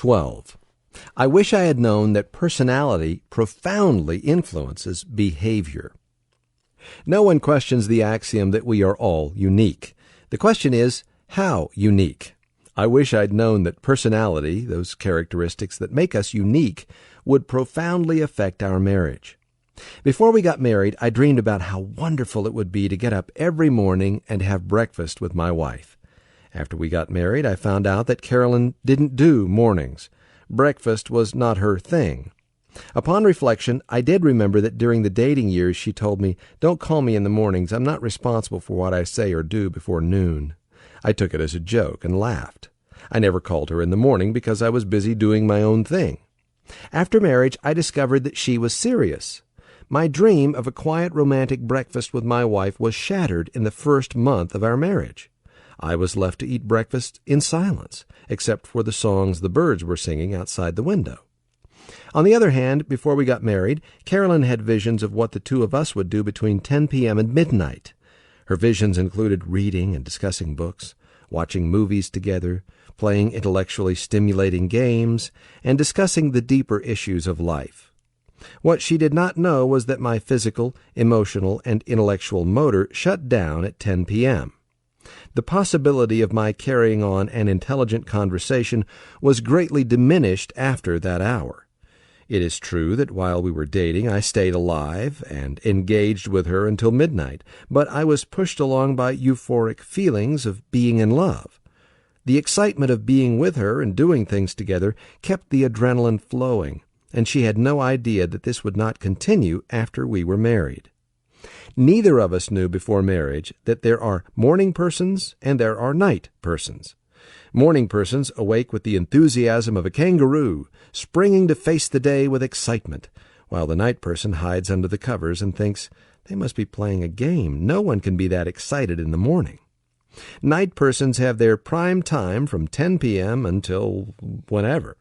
12. I wish I had known that personality profoundly influences behavior. No one questions the axiom that we are all unique. The question is, how unique? I wish I'd known that personality, those characteristics that make us unique, would profoundly affect our marriage. Before we got married, I dreamed about how wonderful it would be to get up every morning and have breakfast with my wife. After we got married, I found out that Carolyn didn't do mornings. Breakfast was not her thing. Upon reflection, I did remember that during the dating years she told me, "Don't call me in the mornings. I'm not responsible for what I say or do before noon." I took it as a joke and laughed. I never called her in the morning because I was busy doing my own thing. After marriage, I discovered that she was serious. My dream of a quiet romantic breakfast with my wife was shattered in the first month of our marriage. I was left to eat breakfast in silence, except for the songs the birds were singing outside the window. On the other hand, before we got married, Carolyn had visions of what the two of us would do between 10 p.m. and midnight. Her visions included reading and discussing books, watching movies together, playing intellectually stimulating games, and discussing the deeper issues of life. What she did not know was that my physical, emotional, and intellectual motor shut down at 10 p.m. The possibility of my carrying on an intelligent conversation was greatly diminished after that hour. It is true that while we were dating, I stayed alive and engaged with her until midnight, but I was pushed along by euphoric feelings of being in love. The excitement of being with her and doing things together kept the adrenaline flowing, and she had no idea that this would not continue after we were married. Neither of us knew before marriage that there are morning persons and there are night persons. Morning persons awake with the enthusiasm of a kangaroo, springing to face the day with excitement, while the night person hides under the covers and thinks, "They must be playing a game. No one can be that excited in the morning." Night persons have their prime time from 10 p.m. until whenever.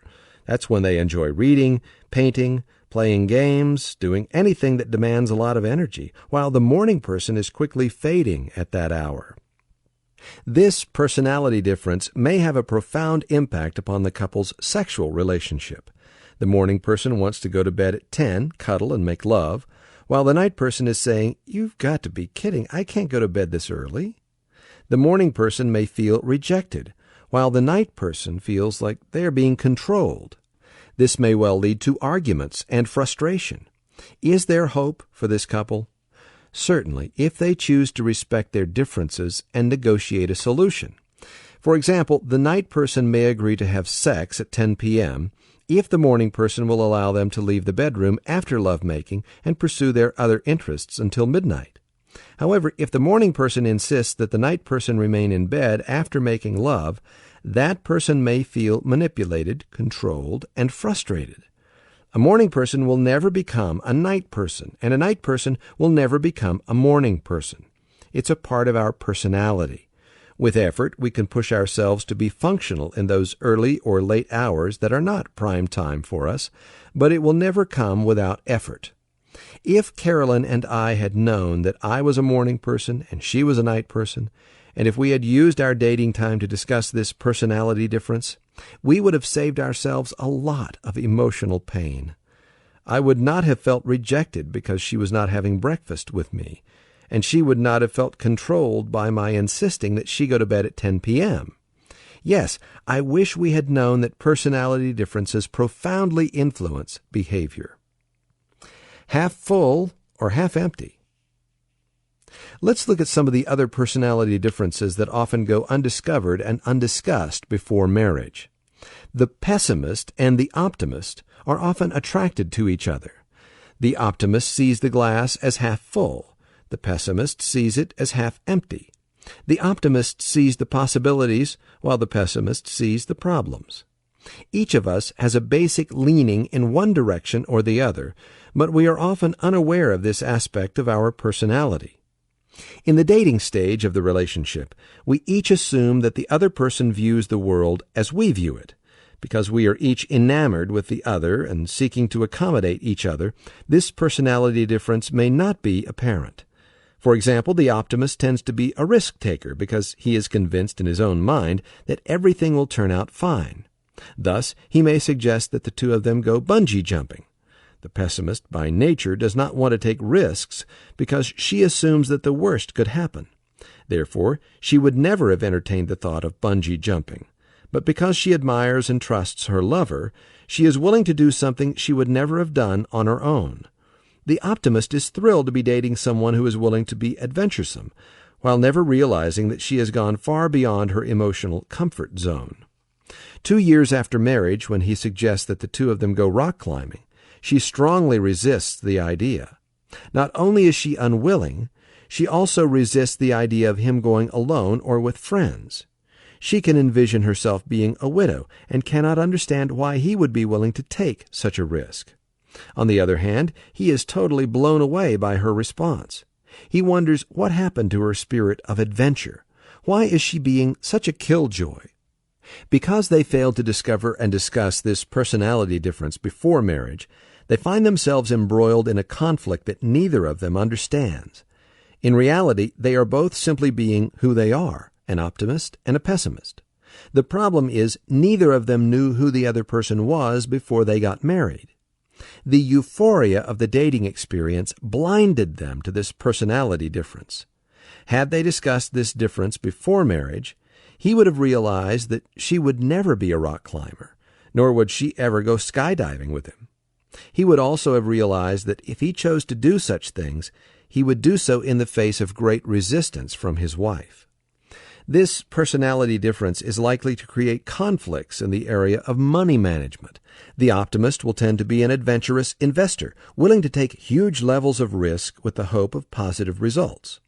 That's when they enjoy reading, painting, playing games, doing anything that demands a lot of energy, while the morning person is quickly fading at that hour. This personality difference may have a profound impact upon the couple's sexual relationship. The morning person wants to go to bed at 10, cuddle and make love, while the night person is saying, "You've got to be kidding, I can't go to bed this early." The morning person may feel rejected, while the night person feels like they are being controlled. This may well lead to arguments and frustration. Is there hope for this couple? Certainly, if they choose to respect their differences and negotiate a solution. For example, the night person may agree to have sex at 10 p.m. if the morning person will allow them to leave the bedroom after lovemaking and pursue their other interests until midnight. However, if the morning person insists that the night person remain in bed after making love, that person may feel manipulated, controlled, and frustrated. A morning person will never become a night person, and a night person will never become a morning person. It's a part of our personality. With effort, we can push ourselves to be functional in those early or late hours that are not prime time for us, but it will never come without effort. If Carolyn and I had known that I was a morning person and she was a night person, and if we had used our dating time to discuss this personality difference, we would have saved ourselves a lot of emotional pain. I would not have felt rejected because she was not having breakfast with me, and she would not have felt controlled by my insisting that she go to bed at 10 p.m. Yes, I wish we had known that personality differences profoundly influence behavior. Half full or half empty? Let's look at some of the other personality differences that often go undiscovered and undiscussed before marriage. The pessimist and the optimist are often attracted to each other. The optimist sees the glass as half full. The pessimist sees it as half empty. The optimist sees the possibilities, while the pessimist sees the problems. Each of us has a basic leaning in one direction or the other, but we are often unaware of this aspect of our personality. In the dating stage of the relationship, we each assume that the other person views the world as we view it. Because we are each enamored with the other and seeking to accommodate each other, this personality difference may not be apparent. For example, the optimist tends to be a risk-taker because he is convinced in his own mind that everything will turn out fine. Thus, he may suggest that the two of them go bungee jumping. The pessimist, by nature, does not want to take risks because she assumes that the worst could happen. Therefore, she would never have entertained the thought of bungee jumping. But because she admires and trusts her lover, she is willing to do something she would never have done on her own. The optimist is thrilled to be dating someone who is willing to be adventuresome, while never realizing that she has gone far beyond her emotional comfort zone. 2 years after marriage, when he suggests that the two of them go rock climbing, she strongly resists the idea. Not only is she unwilling, she also resists the idea of him going alone or with friends. She can envision herself being a widow and cannot understand why he would be willing to take such a risk. On the other hand, he is totally blown away by her response. He wonders what happened to her spirit of adventure. Why is she being such a killjoy? Because they failed to discover and discuss this personality difference before marriage, they find themselves embroiled in a conflict that neither of them understands. In reality, they are both simply being who they are, an optimist and a pessimist. The problem is neither of them knew who the other person was before they got married. The euphoria of the dating experience blinded them to this personality difference. Had they discussed this difference before marriage, he would have realized that she would never be a rock climber, nor would she ever go skydiving with him. He would also have realized that if he chose to do such things, he would do so in the face of great resistance from his wife. This personality difference is likely to create conflicts in the area of money management. The optimist will tend to be an adventurous investor, willing to take huge levels of risk with the hope of positive results.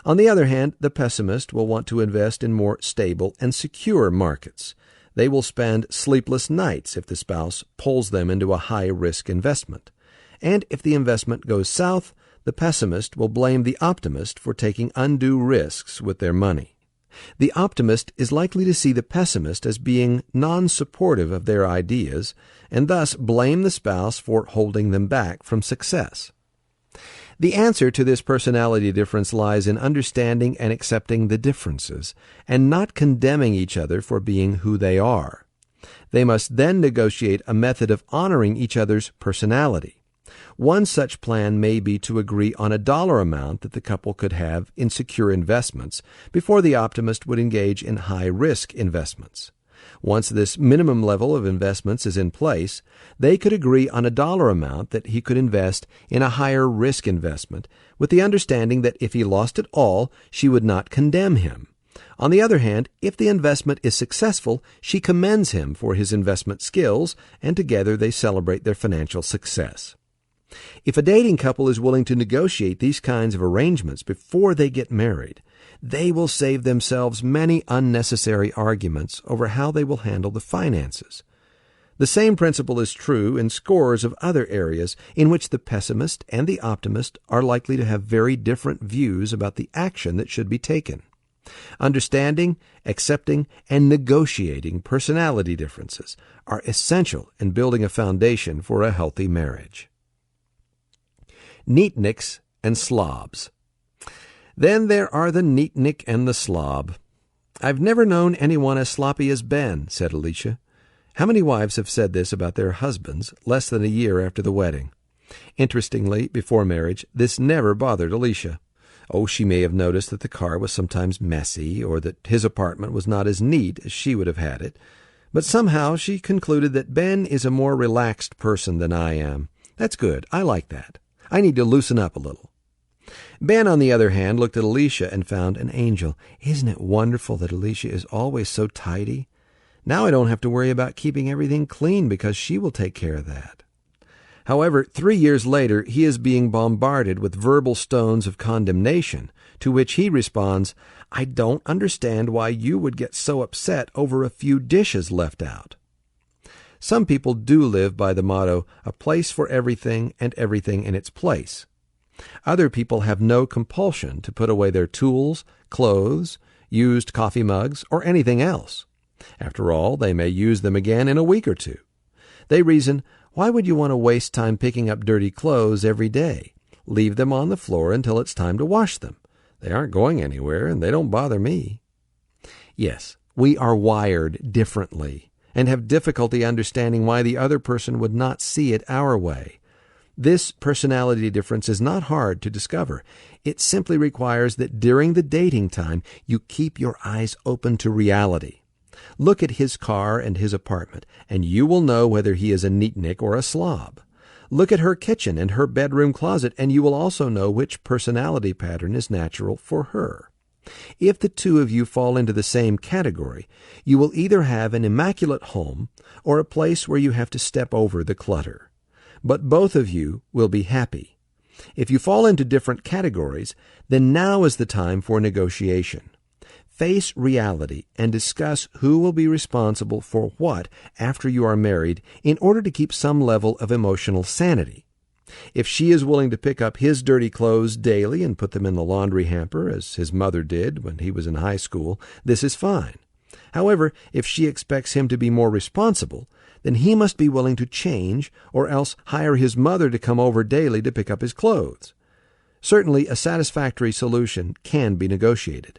On the other hand, the pessimist will want to invest in more stable and secure markets. They will spend sleepless nights if the spouse pulls them into a high-risk investment. And if the investment goes south, the pessimist will blame the optimist for taking undue risks with their money. The optimist is likely to see the pessimist as being non-supportive of their ideas and thus blame the spouse for holding them back from success. The answer to this personality difference lies in understanding and accepting the differences and not condemning each other for being who they are. They must then negotiate a method of honoring each other's personality. One such plan may be to agree on a dollar amount that the couple could have in secure investments before the optimist would engage in high-risk investments. Once this minimum level of investments is in place, they could agree on a dollar amount that he could invest in a higher-risk investment, with the understanding that if he lost it all, she would not condemn him. On the other hand, if the investment is successful, she commends him for his investment skills, and together they celebrate their financial success. If a dating couple is willing to negotiate these kinds of arrangements before they get married, they will save themselves many unnecessary arguments over how they will handle the finances. The same principle is true in scores of other areas in which the pessimist and the optimist are likely to have very different views about the action that should be taken. Understanding, accepting, and negotiating personality differences are essential in building a foundation for a healthy marriage. Neatniks and slobs. Then there are the neatnik and the slob. "I've never known anyone as sloppy as Ben," said Alicia. How many wives have said this about their husbands less than a year after the wedding? Interestingly, before marriage, this never bothered Alicia. Oh, she may have noticed that the car was sometimes messy, or that his apartment was not as neat as she would have had it. But somehow she concluded that Ben is a more relaxed person than I am. That's good. I like that. I need to loosen up a little. Ben, on the other hand, looked at Alicia and found an angel. Isn't it wonderful that Alicia is always so tidy? Now I don't have to worry about keeping everything clean because she will take care of that. However, 3 years later, he is being bombarded with verbal stones of condemnation, to which he responds, "I don't understand why you would get so upset over a few dishes left out." Some people do live by the motto, "a place for everything and everything in its place." Other people have no compulsion to put away their tools, clothes, used coffee mugs, or anything else. After all, they may use them again in a week or two. They reason, why would you want to waste time picking up dirty clothes every day? Leave them on the floor until it's time to wash them. They aren't going anywhere, and they don't bother me. Yes, we are wired differently, and have difficulty understanding why the other person would not see it our way. This personality difference is not hard to discover. It simply requires that during the dating time, you keep your eyes open to reality. Look at his car and his apartment, and you will know whether he is a neatnik or a slob. Look at her kitchen and her bedroom closet, and you will also know which personality pattern is natural for her. If the two of you fall into the same category, you will either have an immaculate home or a place where you have to step over the clutter. But both of you will be happy. If you fall into different categories, then now is the time for negotiation. Face reality and discuss who will be responsible for what after you are married in order to keep some level of emotional sanity. If she is willing to pick up his dirty clothes daily and put them in the laundry hamper, as his mother did when he was in high school, this is fine. However, if she expects him to be more responsible, then he must be willing to change or else hire his mother to come over daily to pick up his clothes. Certainly, a satisfactory solution can be negotiated,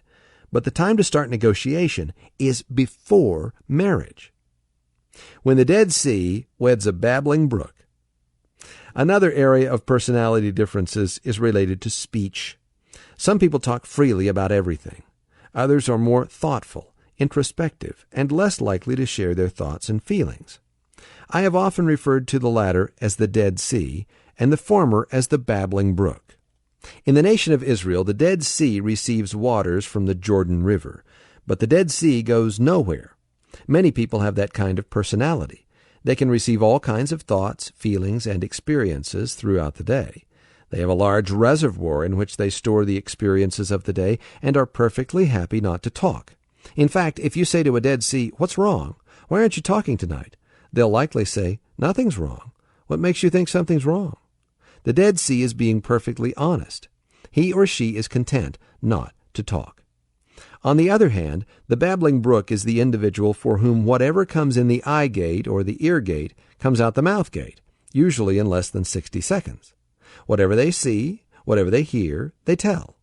but the time to start negotiation is before marriage. When the Dead Sea weds a babbling brook. Another area of personality differences is related to speech. Some people talk freely about everything. Others are more thoughtful, introspective, and less likely to share their thoughts and feelings. I have often referred to the latter as the Dead Sea and the former as the babbling brook. In the nation of Israel, the Dead Sea receives waters from the Jordan River, but the Dead Sea goes nowhere. Many people have that kind of personality. They can receive all kinds of thoughts, feelings, and experiences throughout the day. They have a large reservoir in which they store the experiences of the day and are perfectly happy not to talk. In fact, if you say to a Dead Sea, "What's wrong? Why aren't you talking tonight?" they'll likely say, "Nothing's wrong. What makes you think something's wrong?" The Dead Sea is being perfectly honest. He or she is content not to talk. On the other hand, the babbling brook is the individual for whom whatever comes in the eye gate or the ear gate comes out the mouth gate, usually in less than 60 seconds. Whatever they see, whatever they hear, they tell.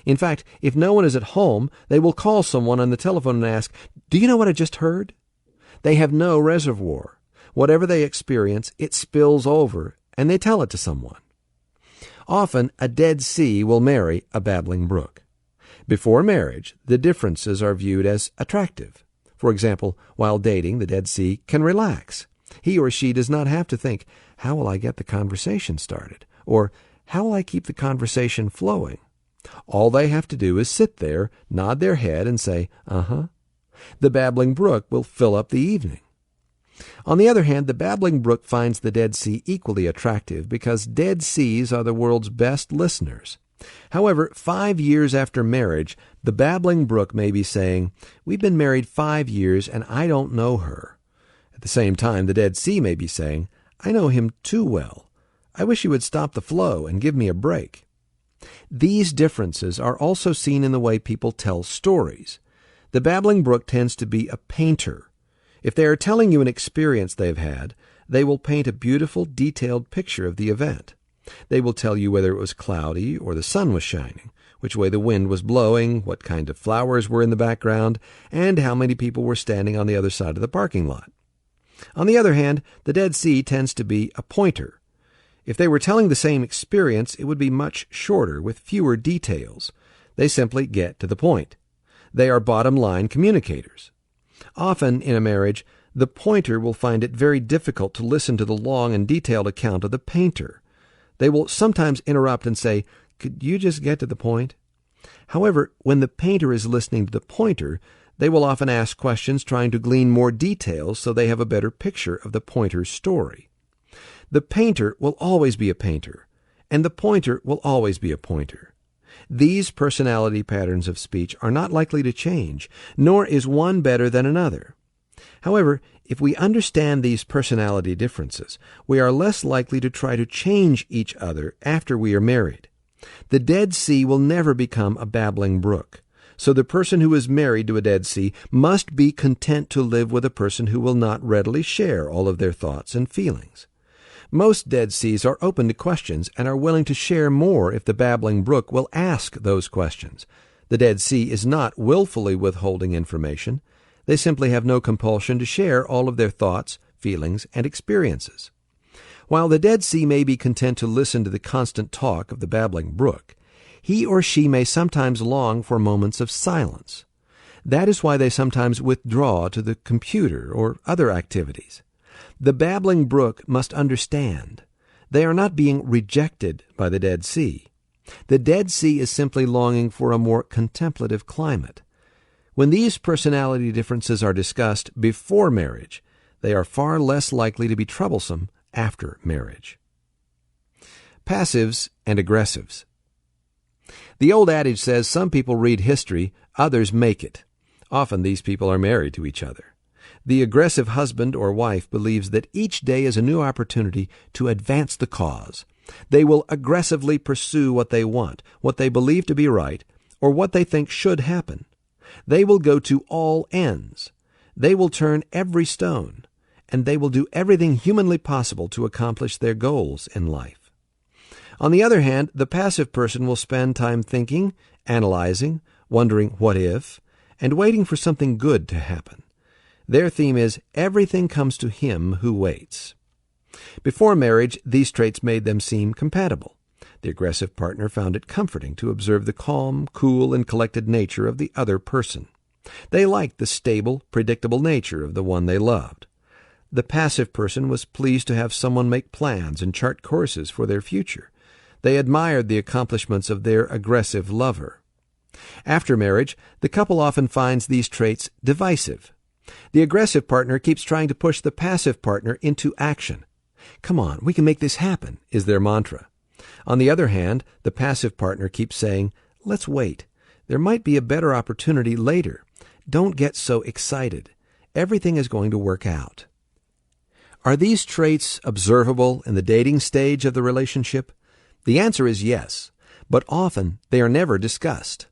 In fact, if no one is at home, they will call someone on the telephone and ask, "Do you know what I just heard?" They have no reservoir. Whatever they experience, it spills over, and they tell it to someone. Often, a Dead Sea will marry a babbling brook. Before marriage, the differences are viewed as attractive. For example, while dating, the Dead Sea can relax. He or she does not have to think, "How will I get the conversation started?" or "How will I keep the conversation flowing?" All they have to do is sit there, nod their head, and say, "Uh-huh." The babbling brook will fill up the evening. On the other hand, the babbling brook finds the Dead Sea equally attractive because Dead Seas are the world's best listeners. However, 5 years after marriage, the babbling brook may be saying, "We've been married 5 years and I don't know her." At the same time, the Dead Sea may be saying, "I know him too well. I wish he would stop the flow and give me a break." These differences are also seen in the way people tell stories. The babbling brook tends to be a painter. If they are telling you an experience they've had, they will paint a beautiful, detailed picture of the event. They will tell you whether it was cloudy or the sun was shining, which way the wind was blowing, what kind of flowers were in the background, and how many people were standing on the other side of the parking lot. On the other hand, the Dead Sea tends to be a pointer. If they were telling the same experience, it would be much shorter, with fewer details. They simply get to the point. They are bottom-line communicators. Often in a marriage, the pointer will find it very difficult to listen to the long and detailed account of the painter. They will sometimes interrupt and say, "Could you just get to the point?" However, when the painter is listening to the pointer, they will often ask questions trying to glean more details so they have a better picture of the pointer's story. The painter will always be a painter, and the pointer will always be a pointer. These personality patterns of speech are not likely to change, nor is one better than another. However, if we understand these personality differences, we are less likely to try to change each other after we are married. The Dead Sea will never become a babbling brook, so the person who is married to a Dead Sea must be content to live with a person who will not readily share all of their thoughts and feelings. Most Dead Seas are open to questions and are willing to share more if the babbling brook will ask those questions. The Dead Sea is not willfully withholding information. They simply have no compulsion to share all of their thoughts, feelings, and experiences. While the Dead Sea may be content to listen to the constant talk of the babbling brook, he or she may sometimes long for moments of silence. That is why they sometimes withdraw to the computer or other activities. The babbling brook must understand. They are not being rejected by the Dead Sea. The Dead Sea is simply longing for a more contemplative climate. When these personality differences are discussed before marriage, they are far less likely to be troublesome after marriage. Passives and aggressives. The old adage says some people read history, others make it. Often these people are married to each other. The aggressive husband or wife believes that each day is a new opportunity to advance the cause. They will aggressively pursue what they want, what they believe to be right, or what they think should happen. They will go to all ends. They will turn every stone, and they will do everything humanly possible to accomplish their goals in life. On the other hand, the passive person will spend time thinking, analyzing, wondering what if, and waiting for something good to happen. Their theme is, everything comes to him who waits. Before marriage, these traits made them seem compatible. The aggressive partner found it comforting to observe the calm, cool, and collected nature of the other person. They liked the stable, predictable nature of the one they loved. The passive person was pleased to have someone make plans and chart courses for their future. They admired the accomplishments of their aggressive lover. After marriage, the couple often finds these traits divisive. The aggressive partner keeps trying to push the passive partner into action. "Come on, we can make this happen," is their mantra. On the other hand, the passive partner keeps saying, "Let's wait. There might be a better opportunity later. Don't get so excited. Everything is going to work out." Are these traits observable in the dating stage of the relationship? The answer is yes, but often they are never discussed.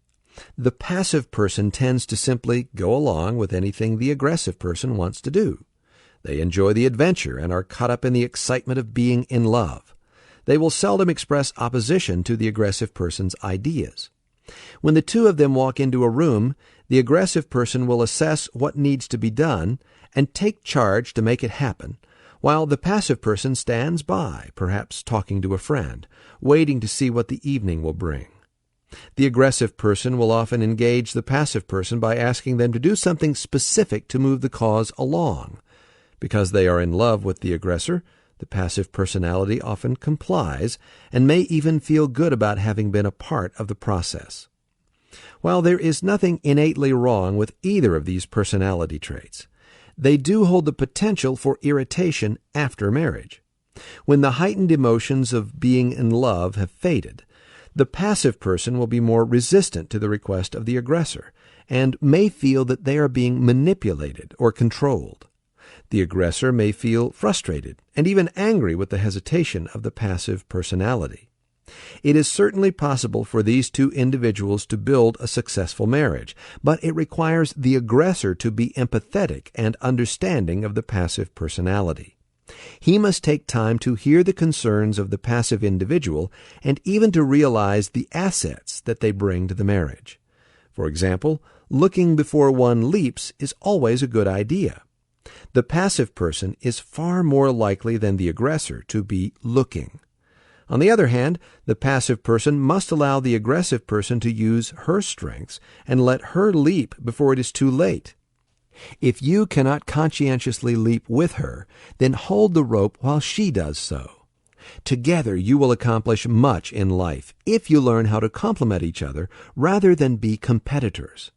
The passive person tends to simply go along with anything the aggressive person wants to do. They enjoy the adventure and are caught up in the excitement of being in love. They will seldom express opposition to the aggressive person's ideas. When the two of them walk into a room, the aggressive person will assess what needs to be done and take charge to make it happen, while the passive person stands by, perhaps talking to a friend, waiting to see what the evening will bring. The aggressive person will often engage the passive person by asking them to do something specific to move the cause along. Because they are in love with the aggressor, the passive personality often complies and may even feel good about having been a part of the process. While there is nothing innately wrong with either of these personality traits, they do hold the potential for irritation after marriage. When the heightened emotions of being in love have faded, the passive person will be more resistant to the request of the aggressor and may feel that they are being manipulated or controlled. The aggressor may feel frustrated and even angry with the hesitation of the passive personality. It is certainly possible for these two individuals to build a successful marriage, but it requires the aggressor to be empathetic and understanding of the passive personality. He must take time to hear the concerns of the passive individual and even to realize the assets that they bring to the marriage. For example, looking before one leaps is always a good idea. The passive person is far more likely than the aggressor to be looking. On the other hand, the passive person must allow the aggressive person to use her strengths and let her leap before it is too late. If you cannot conscientiously leap with her, then hold the rope while she does so. Together you will accomplish much in life if you learn how to complement each other rather than be competitors.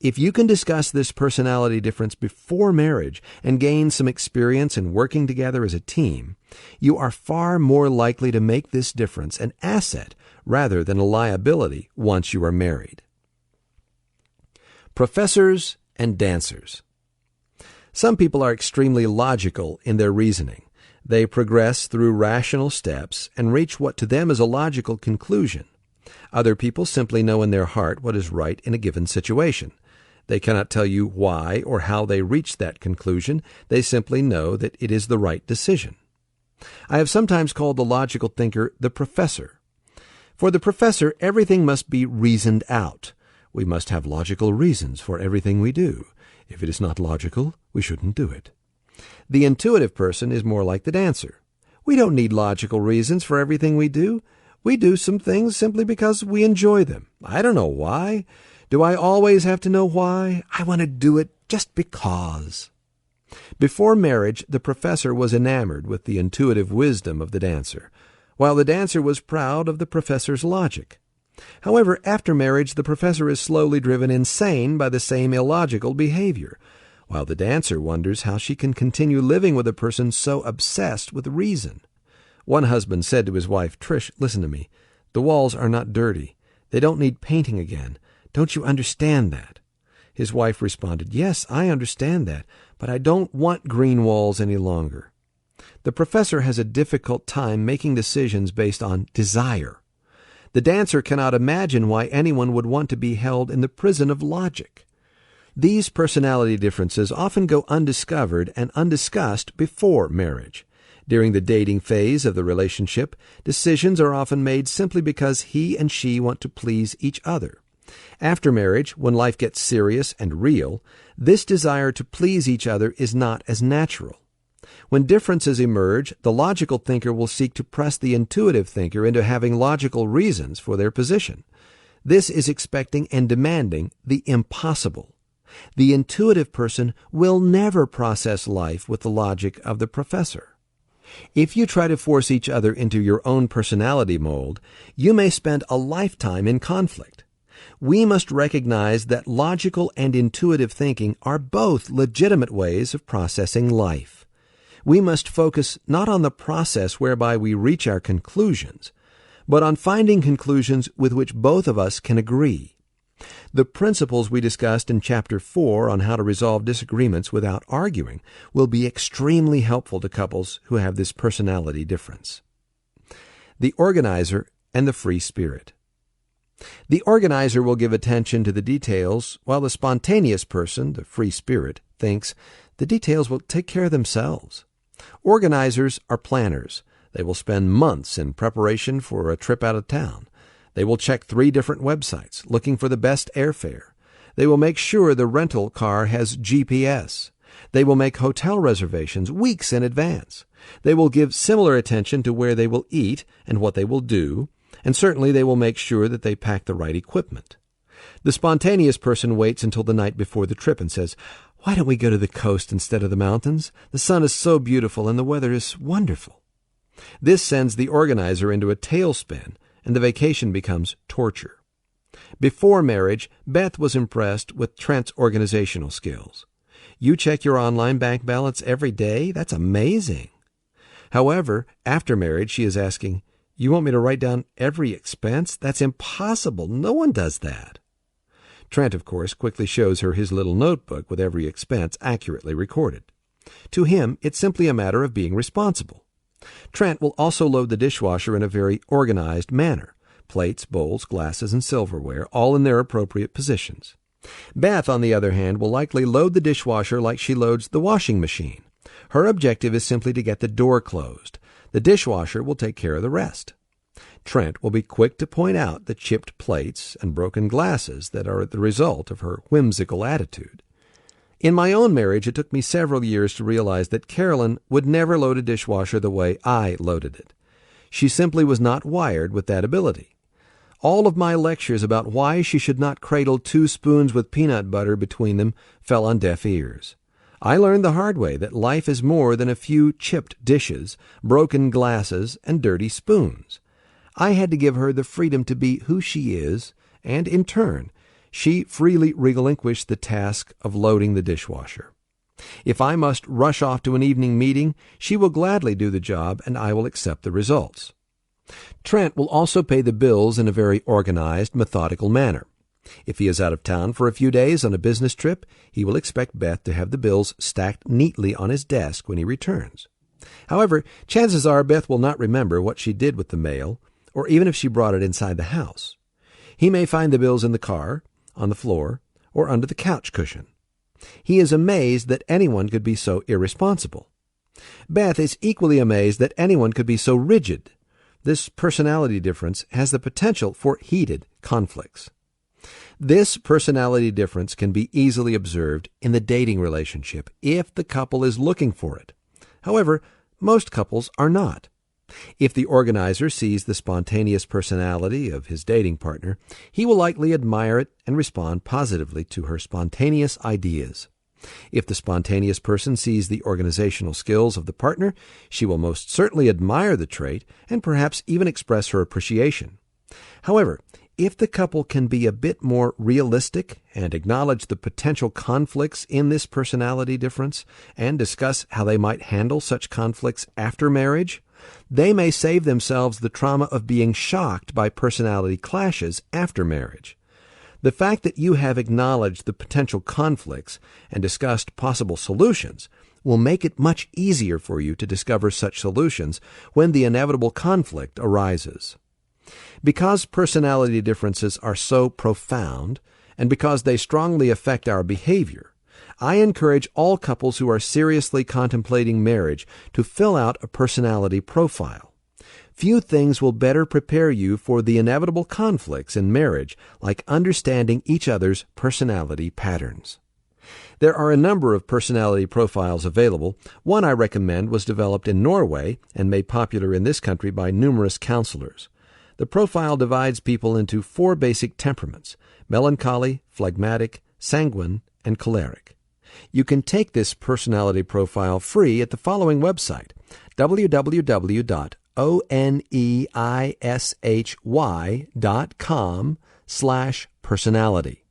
If you can discuss this personality difference before marriage and gain some experience in working together as a team, you are far more likely to make this difference an asset rather than a liability once you are married. Professors and dancers. Some people are extremely logical in their reasoning. They progress through rational steps and reach what to them is a logical conclusion. Other people simply know in their heart what is right in a given situation. They cannot tell you why or how they reached that conclusion. They simply know that it is the right decision. I have sometimes called the logical thinker the professor. For the professor, everything must be reasoned out. We must have logical reasons for everything we do. If it is not logical, we shouldn't do it. The intuitive person is more like the dancer. We don't need logical reasons for everything we do. We do some things simply because we enjoy them. I don't know why. Do I always have to know why? I want to do it just because. Before marriage, the professor was enamored with the intuitive wisdom of the dancer, while the dancer was proud of the professor's logic. However, after marriage, the professor is slowly driven insane by the same illogical behavior, while the dancer wonders how she can continue living with a person so obsessed with reason. One husband said to his wife, "Trish, listen to me. The walls are not dirty. They don't need painting again. Don't you understand that?" His wife responded, "Yes, I understand that, but I don't want green walls any longer." The professor has a difficult time making decisions based on desire. The dancer cannot imagine why anyone would want to be held in the prison of logic. These personality differences often go undiscovered and undiscussed before marriage. During the dating phase of the relationship, decisions are often made simply because he and she want to please each other. After marriage, when life gets serious and real, this desire to please each other is not as natural. When differences emerge, the logical thinker will seek to press the intuitive thinker into having logical reasons for their position. This is expecting and demanding the impossible. The intuitive person will never process life with the logic of the professor. If you try to force each other into your own personality mold, you may spend a lifetime in conflict. We must recognize that logical and intuitive thinking are both legitimate ways of processing life. We must focus not on the process whereby we reach our conclusions, but on finding conclusions with which both of us can agree. The principles we discussed in Chapter 4 on how to resolve disagreements without arguing will be extremely helpful to couples who have this personality difference. The organizer and the free spirit. The organizer will give attention to the details, while the spontaneous person, the free spirit, thinks the details will take care of themselves. Organizers are planners. They will spend months in preparation for a trip out of town. They will check 3 different websites, looking for the best airfare. They will make sure the rental car has GPS. They will make hotel reservations weeks in advance. They will give similar attention to where they will eat and what they will do, and certainly they will make sure that they pack the right equipment. The spontaneous person waits until the night before the trip and says, "Why don't we go to the coast instead of the mountains? The sun is so beautiful and the weather is wonderful." This sends the organizer into a tailspin, and the vacation becomes torture. Before marriage, Beth was impressed with Trent's organizational skills. "You check your online bank balance every day? That's amazing." However, after marriage, she is asking, "You want me to write down every expense? That's impossible. No one does that." Trent, of course, quickly shows her his little notebook with every expense accurately recorded. To him, it's simply a matter of being responsible. Trent will also load the dishwasher in a very organized manner. Plates, bowls, glasses, and silverware, all in their appropriate positions. Beth, on the other hand, will likely load the dishwasher like she loads the washing machine. Her objective is simply to get the door closed. The dishwasher will take care of the rest. Trent will be quick to point out the chipped plates and broken glasses that are the result of her whimsical attitude. In my own marriage, it took me several years to realize that Carolyn would never load a dishwasher the way I loaded it. She simply was not wired with that ability. All of my lectures about why she should not cradle 2 spoons with peanut butter between them fell on deaf ears. I learned the hard way that life is more than a few chipped dishes, broken glasses, and dirty spoons. I had to give her the freedom to be who she is, and in turn, she freely relinquished the task of loading the dishwasher. If I must rush off to an evening meeting, she will gladly do the job, and I will accept the results. Trent will also pay the bills in a very organized, methodical manner. If he is out of town for a few days on a business trip, he will expect Beth to have the bills stacked neatly on his desk when he returns. However, chances are Beth will not remember what she did with the mail, or even if she brought it inside the house. He may find the bills in the car, on the floor, or under the couch cushion. He is amazed that anyone could be so irresponsible. Beth is equally amazed that anyone could be so rigid. This personality difference has the potential for heated conflicts. This personality difference can be easily observed in the dating relationship if the couple is looking for it. However, most couples are not. If the organizer sees the spontaneous personality of his dating partner, he will likely admire it and respond positively to her spontaneous ideas. If the spontaneous person sees the organizational skills of the partner, she will most certainly admire the trait and perhaps even express her appreciation. However, if the couple can be a bit more realistic and acknowledge the potential conflicts in this personality difference and discuss how they might handle such conflicts after marriage, they may save themselves the trauma of being shocked by personality clashes after marriage. The fact that you have acknowledged the potential conflicts and discussed possible solutions will make it much easier for you to discover such solutions when the inevitable conflict arises. Because personality differences are so profound, and because they strongly affect our behavior, I encourage all couples who are seriously contemplating marriage to fill out a personality profile. Few things will better prepare you for the inevitable conflicts in marriage like understanding each other's personality patterns. There are a number of personality profiles available. One I recommend was developed in Norway and made popular in this country by numerous counselors. The profile divides people into 4 basic temperaments: melancholy, phlegmatic, sanguine, and choleric. You can take this personality profile free at the following website, www.oneishy.com/personality.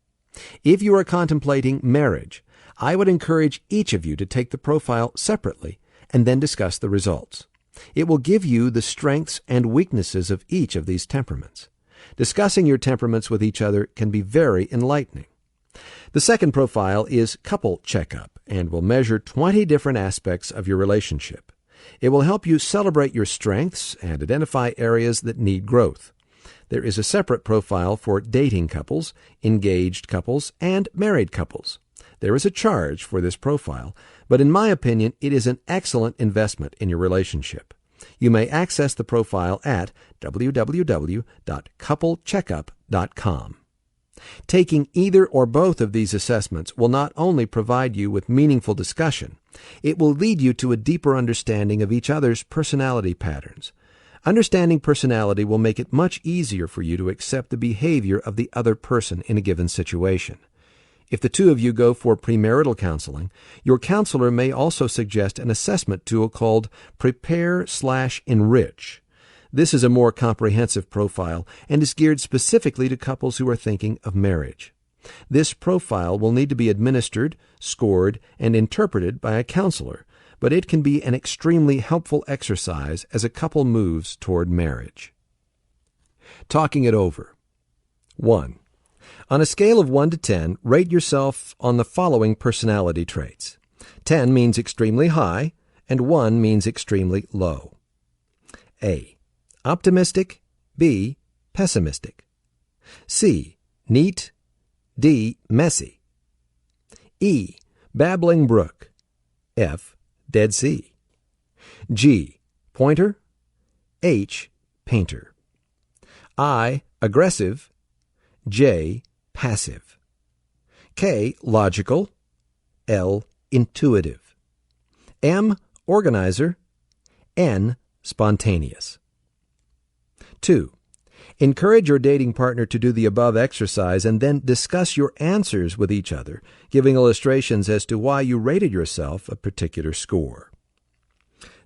If you are contemplating marriage, I would encourage each of you to take the profile separately and then discuss the results. It will give you the strengths and weaknesses of each of these temperaments. Discussing your temperaments with each other can be very enlightening. The second profile is Couple Checkup and will measure 20 different aspects of your relationship. It will help you celebrate your strengths and identify areas that need growth. There is a separate profile for dating couples, engaged couples, and married couples. There is a charge for this profile, but in my opinion, it is an excellent investment in your relationship. You may access the profile at www.couplecheckup.com. Taking either or both of these assessments will not only provide you with meaningful discussion, it will lead you to a deeper understanding of each other's personality patterns. Understanding personality will make it much easier for you to accept the behavior of the other person in a given situation. If the two of you go for premarital counseling, your counselor may also suggest an assessment tool called Prepare/Enrich. This is a more comprehensive profile and is geared specifically to couples who are thinking of marriage. This profile will need to be administered, scored, and interpreted by a counselor, but it can be an extremely helpful exercise as a couple moves toward marriage. Talking it over. 1. On a scale of 1 to 10, rate yourself on the following personality traits. 10 means extremely high, and 1 means extremely low. A. Optimistic. B. Pessimistic. C. Neat. D. Messy. E. Babbling brook. F. Dead Sea. G. Pointer. H. Painter. I. Aggressive. J. Passive. K. Logical. L. Intuitive. M. Organizer. N. Spontaneous. 2. Encourage your dating partner to do the above exercise and then discuss your answers with each other, giving illustrations as to why you rated yourself a particular score.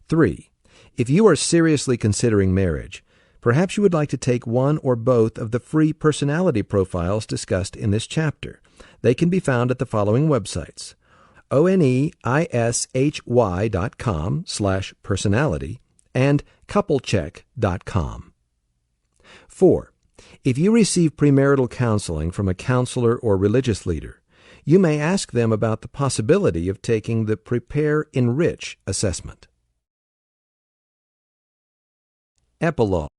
3. If you are seriously considering marriage, perhaps you would like to take one or both of the free personality profiles discussed in this chapter. They can be found at the following websites: oneishy.com/personality and couplecheck.com. 4. If you receive premarital counseling from a counselor or religious leader, you may ask them about the possibility of taking the Prepare/Enrich assessment. Epilogue.